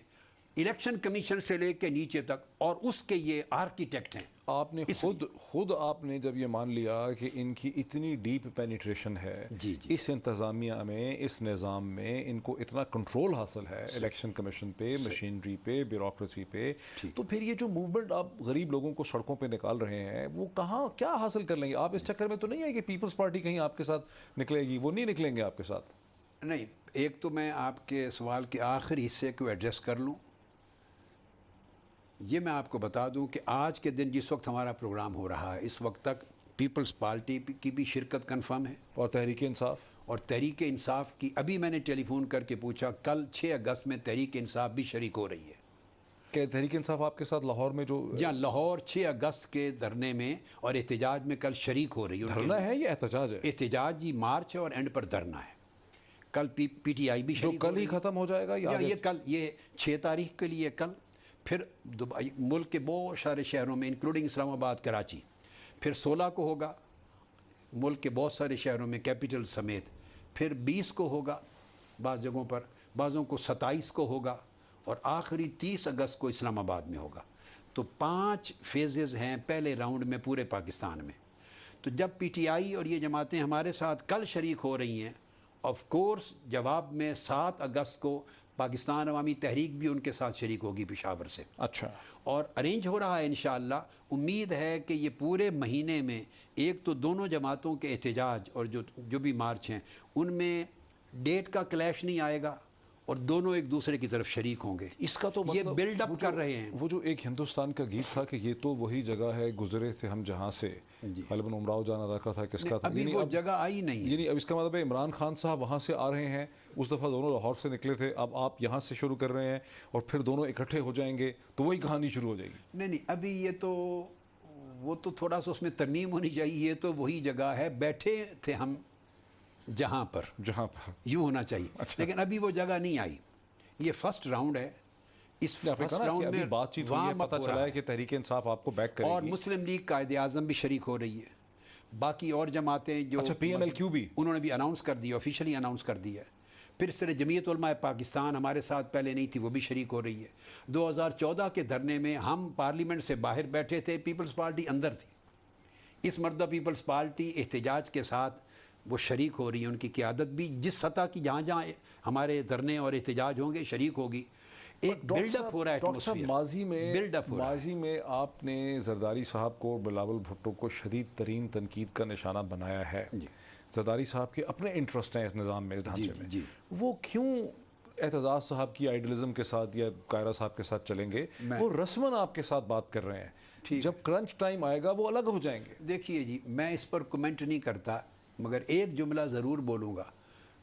الیکشن کمیشن سے لے کے نیچے تک. اور اس کے یہ آرکیٹیکٹ ہیں. آپ نے خود آپ نے جب یہ مان لیا کہ ان کی اتنی ڈیپ پینیٹریشن ہے اس انتظامیہ میں، اس نظام میں، ان کو اتنا کنٹرول حاصل ہے الیکشن کمیشن پہ، مشینری پہ، بیوروکریسی پہ، تو پھر یہ جو موومنٹ آپ غریب لوگوں کو سڑکوں پہ نکال رہے ہیں، وہ کہاں کیا حاصل کر لیں گے؟ آپ اس چکر میں تو نہیں ہے کہ پیپلز پارٹی کہیں آپ کے ساتھ نکلے گی؟ وہ نہیں نکلیں گے آپ کے ساتھ. نہیں، ایک تو میں آپ کے سوال کے آخری حصے کو ایڈریس کر لوں. یہ میں آپ کو بتا دوں کہ آج کے دن جس وقت ہمارا پروگرام ہو رہا ہے، اس وقت تک پیپلز پارٹی کی بھی شرکت کنفرم ہے، اور تحریک انصاف کی. ابھی میں نے ٹیلی فون کر کے پوچھا، کل 6 اگست میں تحریک انصاف بھی شریک ہو رہی ہے. کہ تحریک انصاف آپ کے ساتھ لاہور میں جو جہاں لاہور 6 اگست کے دھرنے میں اور احتجاج میں کل شریک ہو رہی ہے. دھرنا ہے یا احتجاج ہے؟ احتجاج جی مارچ ہے اور اینڈ پر دھرنا ہے. کل پی ٹی آئی بھی شریک جو کل ہی ختم ہو جائے گا یا یہ کل، یہ 6 تاریخ کے لیے کل. پھر ملک کے بہت سارے شہروں میں انکلوڈنگ اسلام آباد، کراچی. پھر 16 کو ہوگا ملک کے بہت سارے شہروں میں کیپٹل سمیت. پھر 20 کو ہوگا بعض جگہوں پر، بعضوں کو 27 کو ہوگا، اور آخری 30 اگست کو اسلام آباد میں ہوگا. تو 5 فیزز ہیں پہلے راؤنڈ میں پورے پاکستان میں. تو جب پی ٹی آئی اور یہ جماعتیں ہمارے ساتھ کل شریک ہو رہی ہیں، آف کورس جواب میں 7 اگست کو پاکستان عوامی تحریک بھی ان کے ساتھ شریک ہوگی پشاور سے. اچھا. اور ارینج ہو رہا ہے انشاءاللہ. امید ہے کہ یہ پورے مہینے میں ایک تو دونوں جماعتوں کے احتجاج اور جو بھی مارچ ہیں ان میں ڈیٹ کا کلیش نہیں آئے گا، اور دونوں ایک دوسرے کی طرف شریک ہوں گے. اس کا تو یہ بلڈ اپ کر رہے ہیں. وہ جو ایک ہندوستان کا گیت تھا کہ یہ تو وہی جگہ ہے گزرے تھے ہم جہاں سے، غالباً امراؤ جان ادا کا تھا، کس کا تھا؟ ابھی وہ جگہ آئی نہیں. یعنی اب اس کا مطلب ہے عمران خان صاحب وہاں سے آ رہے ہیں، اس دفعہ دونوں لاہور سے نکلے تھے، اب آپ یہاں سے شروع کر رہے ہیں اور پھر دونوں اکٹھے ہو جائیں گے تو وہی کہانی شروع ہو جائے گی. نہیں، ابھی یہ تو وہ تو تھوڑا سا اس میں ترمیم ہونی چاہیے. یہ تو وہی جگہ ہے، بیٹھے تھے ہم جہاں پر یوں ہونا چاہیے، لیکن ابھی وہ جگہ نہیں آئی. یہ فرسٹ راؤنڈ ہے. اس فرسٹ راؤنڈ میں بات چیت ہوئی ہے، پتہ چلا ہے کہ تحریک انصاف آپ کو بیک کرے گی اور مسلم لیگ قائد اعظم بھی شریک ہو رہی ہے. باقی اور جماعتیں جو پی ایم ایل کیو بھی انہوں نے بھی اناؤنس کر دیا، آفیشلی اناؤنس کر دیا ہے. پھر اس طرح جمعیت علماء پاکستان ہمارے ساتھ پہلے نہیں تھی، وہ بھی شریک ہو رہی ہے. 2014 کے دھرنے میں ہم پارلیمنٹ سے باہر بیٹھے تھے، پیپلز پارٹی اندر تھی. اس مرتبہ پیپلز پارٹی احتجاج کے ساتھ وہ شریک ہو رہی ہے. ان کی قیادت بھی جس سطح کی جہاں جہاں ہمارے دھرنے اور احتجاج ہوں گے شریک ہوگی. ایک بلڈ اپ ہو رہا ہے ایٹماسفیئر. ماضی میں آپ نے زرداری صاحب کو، بلاول بھٹو کو شدید ترین تنقید کا نشانہ بنایا ہے. زرداری صاحب کے اپنے انٹرسٹ ہیں اس نظام میں، اس ڈھانچے میں. وہ کیوں اعتزاز صاحب کی آئیڈیلزم کے ساتھ یا قاہرہ صاحب کے ساتھ چلیں گے؟ وہ رسماً آپ کے ساتھ بات کر رہے ہیں، جب کرنچ ٹائم آئے گا وہ الگ ہو جائیں گے. دیکھیے جی، میں اس پر کمنٹ نہیں کرتا، مگر ایک جملہ ضرور بولوں گا.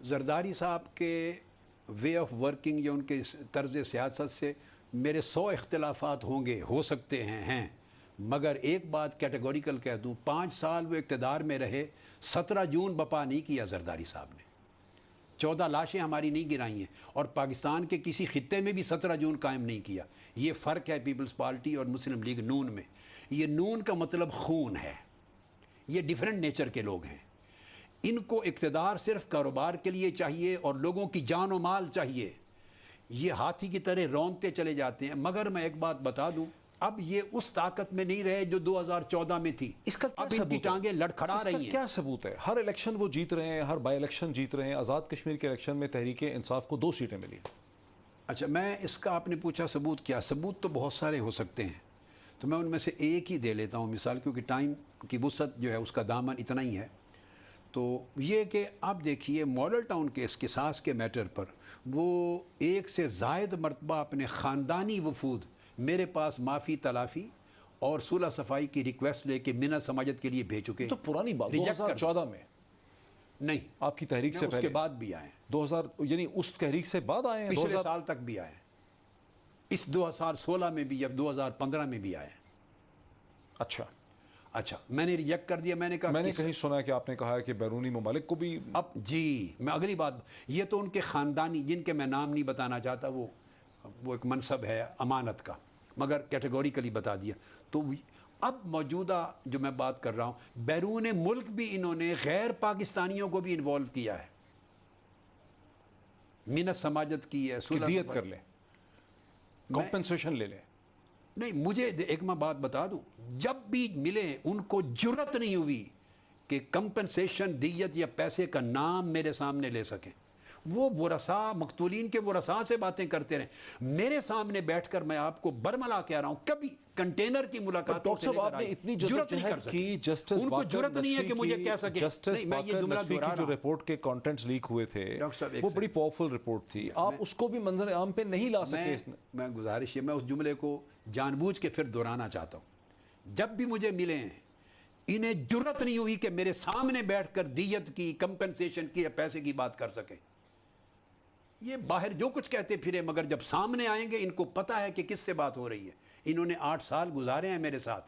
زرداری صاحب کے وے آف ورکنگ یا ان کے طرز سیاست سے میرے 100 اختلافات ہوں گے، ہو سکتے ہیں، مگر ایک بات کیٹیگوریکل کہہ دوں، 5 سال وہ اقتدار میں رہے. 17 جون بپا نہیں کیا زرداری صاحب نے. 14 لاشیں ہماری نہیں گرائی ہیں، اور پاکستان کے کسی خطے میں بھی 17 جون قائم نہیں کیا. یہ فرق ہے پیپلز پارٹی اور مسلم لیگ نون میں. یہ نون کا مطلب خون ہے. یہ ڈیفرنٹ نیچر کے لوگ ہیں. ان کو اقتدار صرف کاروبار کے لیے چاہیے اور لوگوں کی جان و مال چاہیے. یہ ہاتھی کی طرح رونتے چلے جاتے ہیں. مگر میں ایک بات بتا دوں، اب یہ اس طاقت میں نہیں رہے جو 2014 میں تھی. اس کا اب ان کی ٹانگیں لڑکھڑا رہی ہیں. کیا ثبوت ہے؟ ہر الیکشن وہ جیت رہے ہیں، ہر بائی الیکشن جیت رہے ہیں. آزاد کشمیر کے الیکشن میں تحریک انصاف کو 2 سیٹیں ملی. اچھا، میں اس کا آپ نے پوچھا ثبوت کیا؟ ثبوت تو بہت سارے ہو سکتے ہیں، تو میں ان میں سے ایک ہی دے لیتا ہوں مثال، کیونکہ ٹائم کی وسعت جو ہے اس کا دامن اتنا ہی ہے. تو یہ کہ آپ دیکھیے ماڈل ٹاؤن کیس قصاص کے میٹر پر وہ 1 سے زائد مرتبہ اپنے خاندانی وفود میرے پاس معافی تلافی اور صلح صفائی کی ریکویسٹ لے کے منت سماجت کے لیے بھیج چکے. تو پرانی بات 2014 میں نہیں، آپ کی تحریک سے اس کے بعد بھی آئے ہیں. 2000 یعنی اس تحریک سے بعد آئے ہیں، پچھلے سال تک بھی آئے ہیں. اس 2016 میں بھی، جب 2015 میں بھی آئے ہیں. اچھا، میں نے ریجیکٹ کر دیا. میں نے کہا، میں نے کہیں سنا ہے کہ آپ نے کہا ہے کہ بیرونی ممالک کو بھی. اب جی میں اگلی بات، یہ تو ان کے خاندانی جن کے میں نام نہیں بتانا چاہتا، وہ ایک منصب ہے امانت کا، مگر کیٹیگوریکلی بتا دیا. تو اب موجودہ جو میں بات کر رہا ہوں، بیرون ملک بھی انہوں نے غیر پاکستانیوں کو بھی انوالو کیا ہے. منت سماجت کی ہے، دیت کر لیں، کمپنسیشن لے لیں. نہیں، مجھے ایک میں بات بتا دوں، جب بھی ملے ان کو جرت نہیں ہوئی کہ کمپنسیشن، دیت یا پیسے کا نام میرے سامنے لے سکیں. وہ ورثاء، مقتولین کے ورثاء سے باتیں کرتے رہے. میرے سامنے بیٹھ کر میں آپ کو برملا کہہ رہا ہوں، کبھی کنٹینر کی ملاقاتوں سے آپ نے اتنی جرت نہیں کر سکے. ان کو جرت نہیں ہے کہ مجھے کہہ سکے. نہیں، میں یہ جملہ دہرا رہا ہوں. جو رپورٹ کے کانٹینٹس لیک ہوئے تھے وہ بڑی پاورفل رپورٹ تھی. آپ اس کو بھی منظر عام پہ نہیں لا سکے. میں گزارش ہے، میں اس جملے کو جان بوجھ کے پھر دہرانا چاہتا ہوں. جب بھی مجھے ملے ہیں، انہیں جرت نہیں ہوئی کہ میرے سامنے بیٹھ کر دیت کی، کمپنسیشن کی یا پیسے کی بات کر سکیں. یہ باہر جو کچھ کہتے پھرے، مگر جب سامنے آئیں گے ان کو پتہ ہے کہ کس سے بات ہو رہی ہے. انہوں نے 8 سال گزارے ہیں میرے ساتھ.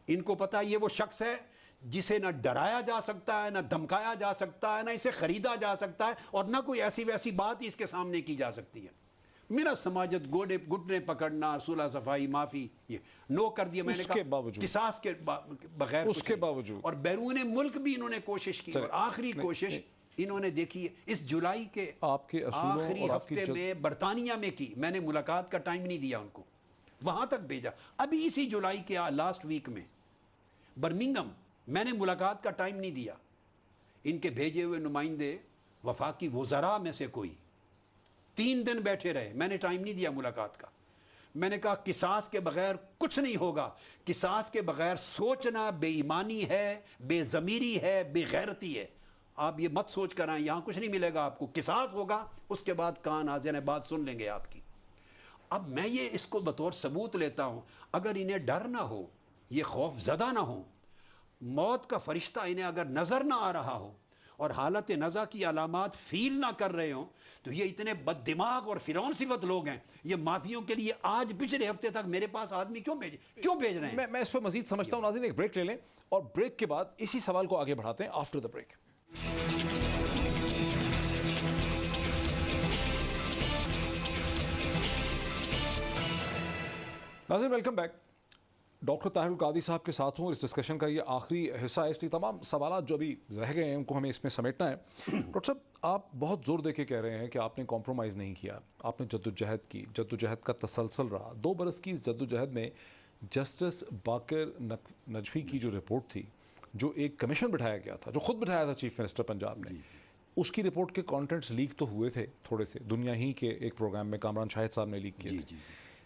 ان کو پتہ ہے یہ وہ شخص ہے جسے نہ ڈرایا جا سکتا ہے، نہ دھمکایا جا سکتا ہے، نہ اسے خریدا جا سکتا ہے، اور نہ کوئی ایسی ویسی بات اس کے سامنے کی جا سکتی ہے. میرا سماجت، گھٹنے پکڑنا، صلح صفائی، معافی، یہ نو کر دیا. میں نے کہا قصاص کے بغیر اس کے باوجود، اور بیرون ملک بھی انہوں نے کوشش کی. اور آخری کوشش انہوں نے دیکھی اس جولائی کے آخری ہفتے میں برطانیہ میں کی. میں نے ملاقات کا ٹائم نہیں دیا ان کو، وہاں تک بھیجا. ابھی اسی جولائی کے لاسٹ ویک میں برمنگھم، میں نے ملاقات کا ٹائم نہیں دیا. ان کے بھیجے ہوئے نمائندے وفاقی وزراء میں سے کوئی 3 دن بیٹھے رہے. میں نے ٹائم نہیں دیا ملاقات کا. میں نے کہا قصاص کے بغیر کچھ نہیں ہوگا. قصاص کے بغیر سوچنا بے ایمانی ہے، بے ضمیری ہے، بے غیرتی ہے. آپ یہ مت سوچ کر آئیں یہاں کچھ نہیں ملے گا آپ کو. قصاص ہوگا، اس کے بعد کان حاضر ہیں، بات سن لیں گے آپ کی. اب میں یہ اس کو بطور ثبوت لیتا ہوں. اگر انہیں ڈر نہ ہو، یہ خوف زدہ نہ ہو، موت کا فرشتہ انہیں اگر نظر نہ آ رہا ہو اور حالت نزع کی علامات فیل نہ کر رہے ہوں، تو یہ اتنے بد دماغ اور فرعون صفت لوگ ہیں. یہ مافیوں کے لیے آج پچھلے ہفتے تک میرے پاس آدمی کیوں بھیج رہے ہیں؟ میں اس پہ مزید سمجھتا ہوں. ناظرین ایک بریک لے لیں اور بریک کے بعد اسی سوال کو آگے بڑھاتے ہیں. After the break. ناظرین welcome back. Doctor Tahir al Qadri صاحب کے ساتھ ہوں. اس ڈسکشن کا یہ آخری حصہ ہے, اس لیے تمام سوالات جو ابھی رہ گئے ہیں ان کو ہمیں اس میں سمیٹنا ہے. ڈاکٹر صاحب, آپ بہت زور دے کے کہہ رہے ہیں کہ آپ نے کمپرومائز نہیں کیا, آپ نے جدوجہد کی, جدوجہد کا تسلسل رہا. 2 برس کی اس جدوجہد میں جسٹس باقر نجفی کی جو رپورٹ تھی, جو ایک کمیشن بٹھایا گیا تھا, جو خود بٹھایا تھا چیف منسٹر پنجاب نے, اس کی رپورٹ کے کانٹینٹس لیک تو ہوئے تھے تھوڑے سے, دنیا ہی کے ایک پروگرام میں کامران شاہد صاحب نے لیک کیے تھے.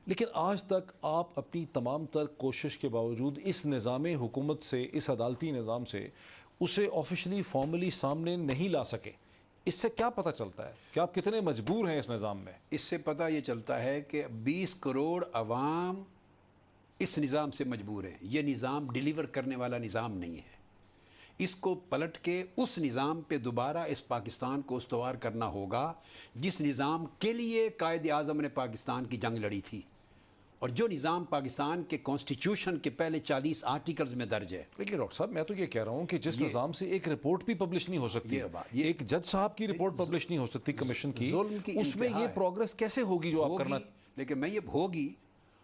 لیکن آج تک آپ اپنی تمام تر کوشش کے باوجود اس نظام حکومت سے, اس عدالتی نظام سے اسے آفیشلی فارملی سامنے نہیں لا سکے. اس سے کیا پتہ چلتا ہے کہ آپ کتنے مجبور ہیں اس نظام میں؟ اس سے پتہ یہ چلتا ہے کہ 20 کروڑ عوام اس نظام سے مجبور ہیں. یہ نظام ڈیلیور کرنے والا نظام نہیں ہے. اس کو پلٹ کے اس نظام پہ دوبارہ اس پاکستان کو استوار کرنا ہوگا جس نظام کے لیے قائد اعظم نے پاکستان کی جنگ لڑی تھی, اور جو نظام پاکستان کے کانسٹیٹیوشن کے پہلے 40 آرٹیکلز میں درج ہے. لیکن ڈاکٹر صاحب, میں تو یہ کہہ رہا ہوں کہ جس نظام سے ایک رپورٹ بھی پبلش نہیں ہو سکتی, ایک جج صاحب کی رپورٹ پبلش نہیں ہو سکتی کمیشن کی, اس میں یہ پروگرس کیسے ہوگی جو آپ کرنا؟ لیکن میں یہ ہوگی,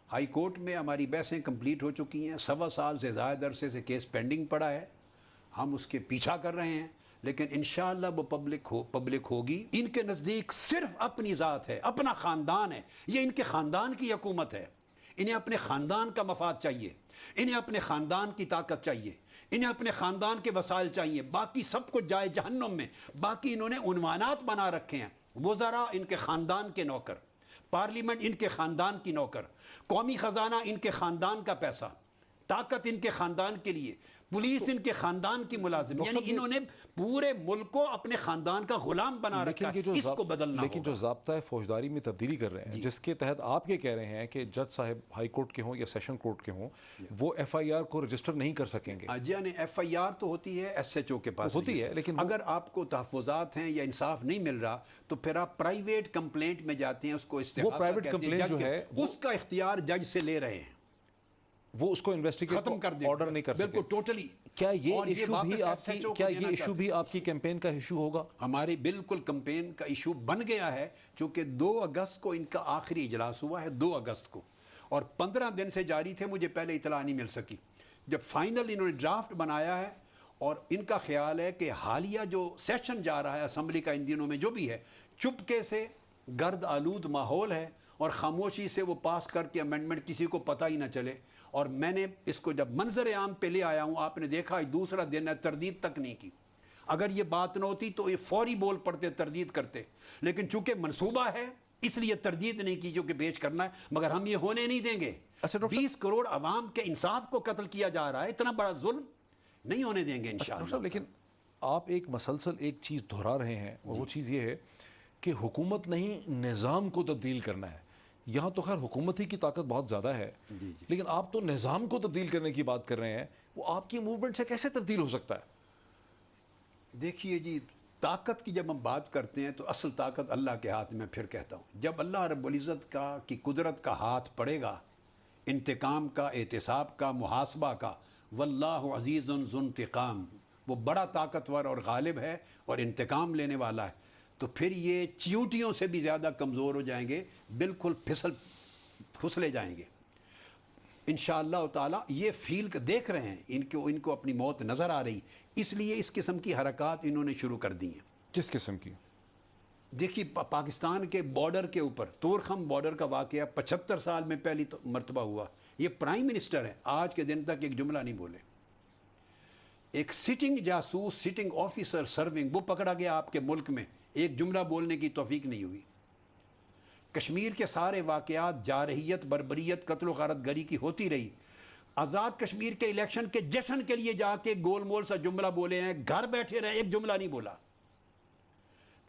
ہائی کورٹ میں ہماری بحثیں کمپلیٹ ہو چکی ہیں, 1.25 سال سے زائد عرصے سے کیس پینڈنگ پڑا ہے, ہم اس کے پیچھا کر رہے ہیں, لیکن انشاءاللہ وہ پبلک ہوگی. ان کے نزدیک صرف اپنی ذات ہے, اپنا خاندان ہے, یہ ان کے خاندان کی حکومت ہے. انہیں اپنے خاندان کا مفاد چاہیے, انہیں اپنے خاندان کی طاقت چاہیے, انہیں اپنے خاندان کے وسائل چاہیے, باقی سب کچھ جائے جہنم میں. باقی انہوں نے عنوانات بنا رکھے ہیں, وزراء ان کے خاندان کے نوکر, پارلیمنٹ ان کے خاندان کی نوکر, قومی خزانہ ان کے خاندان کا پیسہ, طاقت ان کے خاندان کے لیے, پولیس ان کے خاندان کی ملازم. یعنی انہوں نے پورے ملک کو اپنے خاندان کا غلام بنا رکھا ہے. اس کو بدلنا ہوگا. لیکن جو ضابطۂ فوجداری میں تبدیلی کر رہے ہیں, جس کے تحت آپ یہ کہہ رہے ہیں کہ جج صاحب ہائی کورٹ کے ہوں یا سیشن کورٹ کے ہوں, وہ ایف آئی آر کو رجسٹر نہیں کر سکیں گے. ایف آئی آر تو ہوتی ہے ایس ایچ او کے پاس ہوتی ہے, لیکن اگر آپ کو تحفظات ہیں یا انصاف نہیں مل رہا تو پھر آپ پرائیویٹ کمپلینٹ میں جاتے ہیں, اس کو استغاثہ کہتے ہیں, جو ہے اس کا اختیار جج سے لے رہے ہیں, وہ اس کو انویسٹیگیٹ ختم کر دیں, آرڈر نہیں کر سکتے. بالکل ٹوٹلی. کیا یہ ایشو بھی آپ کی کیمپین کا ایشو ہوگا؟ ہماری بالکل کیمپین کا ایشو بن گیا ہے, چونکہ 2 اگست کو ان کا آخری اجلاس ہوا ہے, 2 اگست کو, اور 15 دن سے جاری تھے. مجھے پہلے اطلاع نہیں مل سکی. جب فائنل انہوں نے ڈرافٹ بنایا ہے, اور ان کا خیال ہے کہ حالیہ جو سیشن جا رہا ہے اسمبلی کا ان دنوں میں جو بھی ہے, چپکے سے گرد آلود ماحول ہے, اور خاموشی سے وہ پاس کر کے امینڈمنٹ کسی کو پتہ ہی نہ چلے. اور میں نے اس کو جب منظر عام پہ لے آیا ہوں, آپ نے دیکھا دوسرا دن ہے, تردید تک نہیں کی. اگر یہ بات نہ ہوتی تو یہ فوری بول پڑتے, تردید کرتے, لیکن چونکہ منصوبہ ہے اس لیے تردید نہیں کی, جو کہ پیش کرنا ہے, مگر ہم یہ ہونے نہیں دیں گے. 20 کروڑ عوام کے انصاف کو قتل کیا جا رہا ہے, اتنا بڑا ظلم نہیں ہونے دیں گے انشاءاللہ. لیکن آپ ایک مسلسل ایک چیز دہرا رہے ہیں, اور وہ چیز یہ ہے کہ حکومت نہیں, نظام کو تبدیل کرنا ہے. یہاں تو خیر حکومت ہی کی طاقت بہت زیادہ ہے, لیکن آپ تو نظام کو تبدیل کرنے کی بات کر رہے ہیں. وہ آپ کی موومنٹ سے کیسے تبدیل ہو سکتا ہے؟ دیکھیے جی, طاقت کی جب ہم بات کرتے ہیں تو اصل طاقت اللہ کے ہاتھ میں. پھر کہتا ہوں, جب اللہ رب العزت کی قدرت کا ہاتھ پڑے گا, انتقام کا, احتساب کا, محاسبہ کا, واللہ عزیز ذو انتقام, وہ بڑا طاقتور اور غالب ہے اور انتقام لینے والا ہے, تو پھر یہ چیونٹیوں سے بھی زیادہ کمزور ہو جائیں گے, بالکل پھسلے جائیں گے انشاءاللہ تعالی. یہ فیل دیکھ رہے ہیں, ان کو اپنی موت نظر آ رہی, اس لیے اس قسم کی حرکات انہوں نے شروع کر دی ہیں. کس قسم کی؟ دیکھیے, پاکستان کے بارڈر کے اوپر تورخم بارڈر کا واقعہ 75 سال میں پہلی مرتبہ ہوا. یہ پرائم منسٹر ہے, آج کے دن تک ایک جملہ نہیں بولے. ایک سٹنگ جاسوس, سٹنگ آفیسر سرونگ, وہ پکڑا گیا آپ کے ملک میں, ایک جملہ بولنے کی توفیق نہیں ہوئی. کشمیر کے سارے واقعات, جارحیت, بربریت, قتل و غارت گری کی ہوتی رہی. آزاد کشمیر کے الیکشن کے جشن کے لیے جا کے گول مول سا جملہ بولے ہیں, گھر بیٹھے رہے, ایک جملہ نہیں بولا.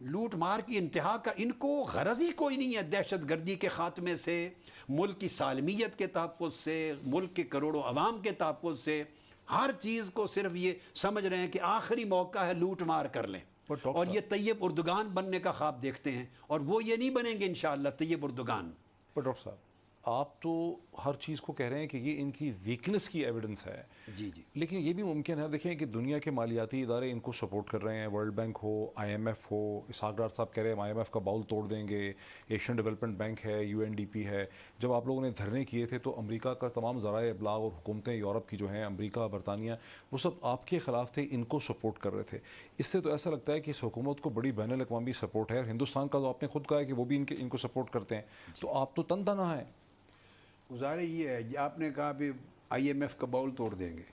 لوٹ مار کی انتہا کا ان کو غرض ہی کوئی نہیں ہے. دہشت گردی کے خاتمے سے, ملک کی سالمیت کے تحفظ سے, ملک کے کروڑوں عوام کے تحفظ سے, ہر چیز کو صرف یہ سمجھ رہے ہیں کہ آخری موقع ہے, لوٹ مار کر لیں. اور یہ طیب اردگان بننے کا خواب دیکھتے ہیں, اور وہ یہ نہیں بنیں گے انشاءاللہ طیب اردگان. پر ڈاکٹر صاحب, آپ تو ہر چیز کو کہہ رہے ہیں کہ یہ ان کی ویکنس کی ایویڈنس ہے. جی جی. لیکن یہ بھی ممکن ہے دیکھیں کہ دنیا کے مالیاتی ادارے ان کو سپورٹ کر رہے ہیں, ورلڈ بینک ہو, آئی ایم ایف ہو. اسحاق ڈار صاحب کہہ رہے ہیں آئی ایم ایف کا باؤل توڑ دیں گے, ایشین ڈیولپمنٹ بینک ہے, UNDP ہے. جب آپ لوگوں نے دھرنے کیے تھے تو امریکہ کا تمام ذرائع ابلاغ اور حکومتیں یورپ کی جو ہیں, امریکہ, برطانیہ, وہ سب آپ کے خلاف تھے, ان کو سپورٹ کر رہے تھے. اس سے تو ایسا لگتا ہے کہ اس حکومت کو بڑی بین الاقوامی سپورٹ ہے. ہندوستان کا تو آپ نے خود کہا ہے کہ وہ بھی ان کو سپورٹ کرتے ہیں, تو آپ تو تن تنہا ہیں. گزارے یہ ہے, آپ نے کہا بھی IMF کا باؤل توڑ دیں گے.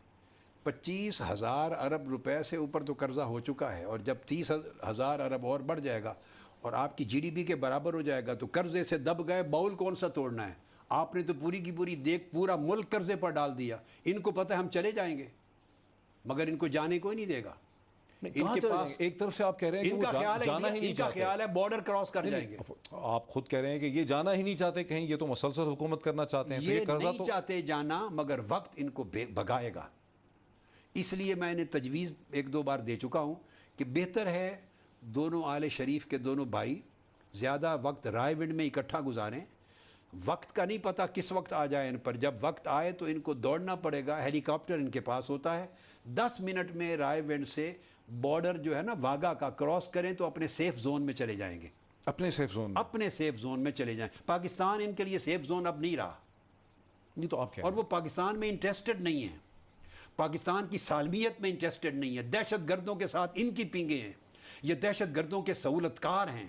25,000 ارب روپے سے اوپر تو قرضہ ہو چکا ہے, اور جب 30,000 ارب اور بڑھ جائے گا اور آپ کی GDP کے برابر ہو جائے گا تو قرضے سے دب گئے, باؤل کون سا توڑنا ہے؟ آپ نے تو پوری کی پوری پورا ملک قرضے پر ڈال دیا. ان کو پتہ ہے ہم چلے جائیں گے, مگر ان کو جانے کوئی نہیں دے گا. ان کے پاس ایک طرف سے آپ کہہ رہے ہیں کہ وہ جانا ہی نہیں چاہتے, خیال ہے بارڈر کراس کر جائیں گے. آپ خود کہہ رہے ہیں کہ یہ جانا ہی نہیں چاہتے کہیں, یہ تو مسلسل حکومت کرنا چاہتے ہیں. یہ نہیں چاہتے جانا, مگر وقت ان کو بھگائے گا. اس لیے میں نے تجویز 1-2 بار دے چکا ہوں کہ بہتر ہے دونوں آل شریف کے دونوں بھائی زیادہ وقت رائے ونڈ میں اکٹھا گزاریں. وقت کا نہیں پتہ کس وقت آ جائے ان پر. جب وقت آئے تو ان کو دوڑنا پڑے گا. ہیلی کاپٹر ان کے پاس ہوتا ہے. 10 منٹ میں رائے ونڈ سے بارڈر جو ہے نا واگا کا کراس کریں تو اپنے سیف زون میں چلے جائیں گے. اپنے سیف زون میں چلے جائیں. پاکستان ان کے لیے سیف زون اب نہیں رہا. یہ تو آپ کہہ اور وہ پاکستان میں انٹرسٹڈ نہیں ہیں, پاکستان کی سالمیت میں انٹرسٹڈ نہیں ہے. دہشت گردوں کے ساتھ ان کی پینگیں ہیں. یہ دہشت گردوں کے سہولت کار ہیں,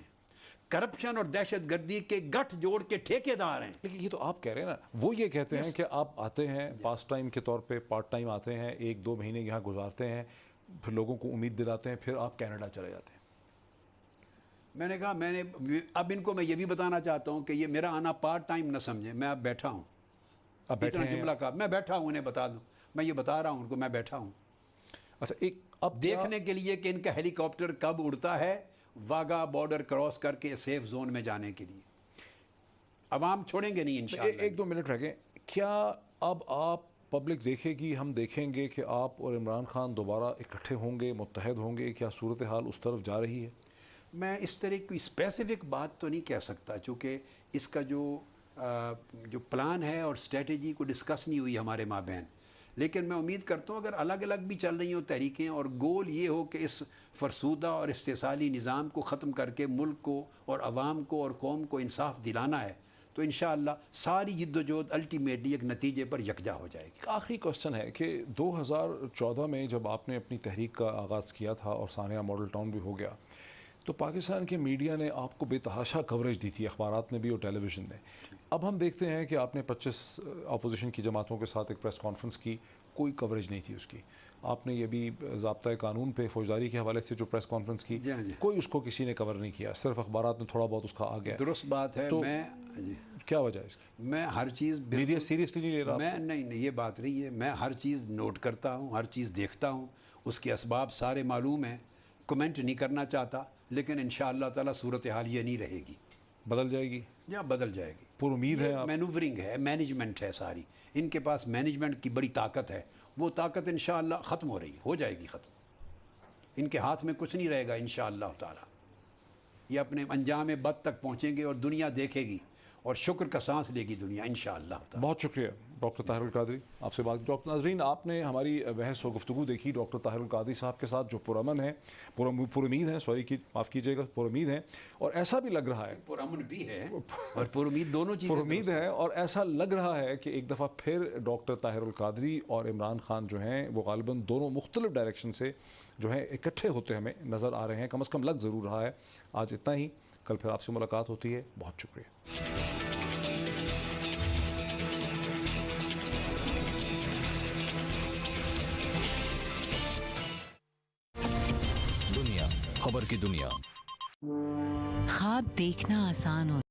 کرپشن اور دہشت گردی کے گٹھ جوڑ کے ٹھیکے دار ہیں. لیکن یہ تو آپ کہہ رہے ہیں نا, وہ یہ کہتے ہیں کہ آپ آتے ہیں پاس ٹائم کے طور پہ, پارٹ ٹائم آتے ہیں, 1-2 مہینے یہاں گزارتے ہیں, پھر لوگوں کو امید دلاتے ہیں, پھر آپ کینیڈا چلے جاتے ہیں. میں نے کہا اب ان کو میں یہ بھی بتانا چاہتا ہوں کہ یہ میرا آنا پارٹ ٹائم نہ سمجھیں. میں اب بیٹھا ہوں, اب بیٹھے ہیں, جملہ کہا میں بیٹھا ہوں, انہیں بتا دوں, میں یہ بتا رہا ہوں ان کو میں بیٹھا ہوں. اچھا, ایک اب دیکھنے کے لیے کہ ان کا ہیلی کاپٹر کب اڑتا ہے واگا بارڈر کراس کر کے سیف زون میں جانے کے لیے. عوام چھوڑیں گے نہیں انشاءاللہ. 1-2 منٹ رہ گئے. کیا اب آپ پبلک دیکھے گی, ہم دیکھیں گے کہ آپ اور عمران خان دوبارہ اکٹھے ہوں گے, متحد ہوں گے؟ کیا صورتحال اس طرف جا رہی ہے؟ میں اس طرح کی اسپیسیفک بات تو نہیں کہہ سکتا, چونکہ اس کا جو پلان ہے اور اسٹریٹجی کو ڈسکس نہیں ہوئی ہمارے مابین. لیکن میں امید کرتا ہوں اگر الگ الگ بھی چل رہی ہوں تحریکیں, اور گول یہ ہو کہ اس فرسودہ اور استحصالی نظام کو ختم کر کے ملک کو اور عوام کو اور قوم کو انصاف دلانا ہے, تو انشاءاللہ ساری جد و جہد الٹیمیٹلی ایک نتیجے پر یکجا ہو جائے گی. آخری کوسچن ہے کہ 2014 میں جب آپ نے اپنی تحریک کا آغاز کیا تھا اور سانحہ ماڈل ٹاؤن بھی ہو گیا, تو پاکستان کے میڈیا نے آپ کو بے تحاشا کوریج دی تھی, اخبارات نے بھی اور ٹیلی ویژن نے. اب ہم دیکھتے ہیں کہ آپ نے 25 اپوزیشن کی جماعتوں کے ساتھ ایک پریس کانفرنس کی, کوئی کوریج نہیں تھی اس کی. آپ نے یہ بھی ضابطۂ قانون پہ فوجداری کے حوالے سے جو پریس کانفرنس کی, کوئی اس کو کسی نے کور نہیں کیا, صرف اخبارات میں تھوڑا بہت اس کا آ گیا. درست بات ہے. کیا وجہ ہے اس کی؟ میں ہر چیز میڈیا سیریسلی نہیں لے رہا. میں نہیں, یہ بات نہیں ہے. میں ہر چیز نوٹ کرتا ہوں, ہر چیز دیکھتا ہوں, اس کے اسباب سارے معلوم ہیں. کمنٹ نہیں کرنا چاہتا, لیکن انشاءاللہ تعالی صورتحال یہ نہیں رہے گی. بدل جائے گی یا بدل جائے گی. پر امید ہے. مینوورنگ ہے, مینجمنٹ ہے ساری. ان کے پاس مینجمنٹ کی بڑی طاقت ہے. وہ طاقت انشاءاللہ ختم ہو رہی ہے, ہو جائے گی ختم. ان کے ہاتھ میں کچھ نہیں رہے گا انشاءاللہ تعالی. یہ اپنے انجام بد تک پہنچیں گے اور دنیا دیکھے گی اور شکر کا سانس لے گی دنیا انشاءاللہ تعالی. بہت شکریہ ڈاکٹر طاہر القادری, آپ سے بات. ڈاکٹر ناظرین, آپ نے ہماری بحث و گفتگو دیکھی ڈاکٹر طاہر القادری صاحب کے ساتھ, جو پرامن ہیں, پر امید ہیں, معاف کیجیے گا, پر امید ہیں, اور ایسا بھی لگ رہا ہے, پرامن بھی ہے اور پر امید, دونوں چیزیں پر امید ہے, اور ایسا لگ رہا ہے کہ ایک دفعہ پھر ڈاکٹر طاہر القادری اور عمران خان جو ہیں وہ غالباً دونوں مختلف ڈائریکشن سے جو ہیں اکٹھے ہوتے ہمیں نظر آ رہے ہیں. کم از کم لگ ضرور رہا ہے. آج اتنا ہی, کل پھر آپ سے ملاقات ہوتی ہے. بہت شکریہ. خبر کی دنیا. خواب دیکھنا آسان ہوتا